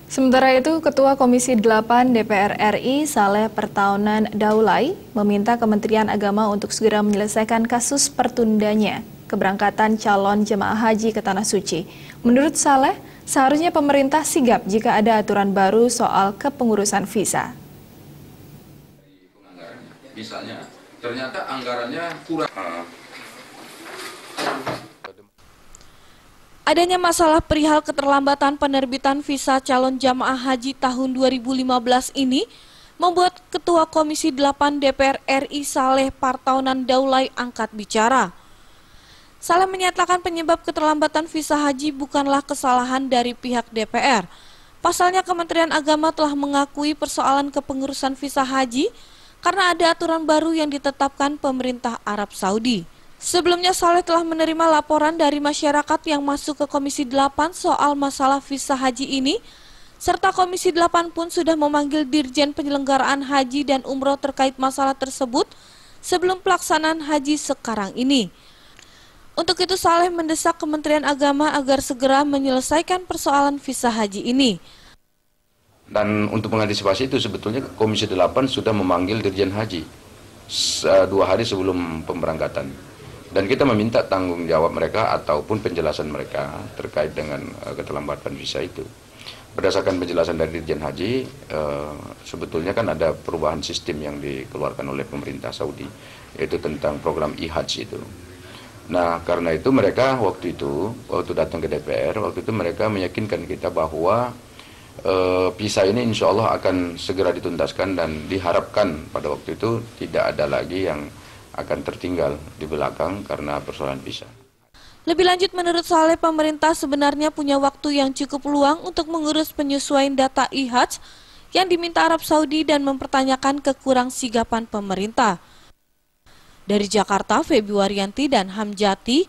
Sementara itu, Ketua Komisi 8 DPR RI Saleh Pertaunan Daulay meminta Kementerian Agama untuk segera menyelesaikan kasus pertundanya keberangkatan calon jemaah haji ke Tanah Suci. Menurut Saleh, seharusnya pemerintah sigap jika ada aturan baru soal kepengurusan visa. Misalnya, ternyata anggarannya kurang. Adanya masalah perihal keterlambatan penerbitan visa calon jamaah haji tahun 2015 ini membuat Ketua Komisi 8 DPR RI Saleh Pertaunan Daulay angkat bicara. Saleh menyatakan penyebab keterlambatan visa haji bukanlah kesalahan dari pihak DPR. Pasalnya Kementerian Agama telah mengakui persoalan kepengurusan visa haji karena ada aturan baru yang ditetapkan pemerintah Arab Saudi. Sebelumnya Saleh telah menerima laporan dari masyarakat yang masuk ke Komisi 8 soal masalah visa haji ini, serta Komisi 8 pun sudah memanggil Dirjen Penyelenggaraan Haji dan Umroh terkait masalah tersebut sebelum pelaksanaan haji sekarang ini. Untuk itu Saleh mendesak Kementerian Agama agar segera menyelesaikan persoalan visa haji ini. Dan untuk mengantisipasi itu sebetulnya Komisi 8 sudah memanggil Dirjen Haji 2 hari sebelum pemberangkatan. Dan kita meminta tanggung jawab mereka ataupun penjelasan mereka terkait dengan keterlambatan visa itu. Berdasarkan penjelasan dari Dirjen Haji, sebetulnya kan ada perubahan sistem yang dikeluarkan oleh pemerintah Saudi, yaitu tentang program e-Hajj itu. Nah, karena itu mereka waktu datang ke DPR, waktu itu mereka meyakinkan kita bahwa visa ini insya Allah akan segera dituntaskan dan diharapkan pada waktu itu tidak ada lagi yang akan tertinggal di belakang karena persoalan visa. Lebih lanjut, menurut Saleh, pemerintah sebenarnya punya waktu yang cukup luang untuk mengurus penyesuaian data e-Hajj yang diminta Arab Saudi dan mempertanyakan kekurangsigapan pemerintah. Dari Jakarta, Februarianti dan Hamjati,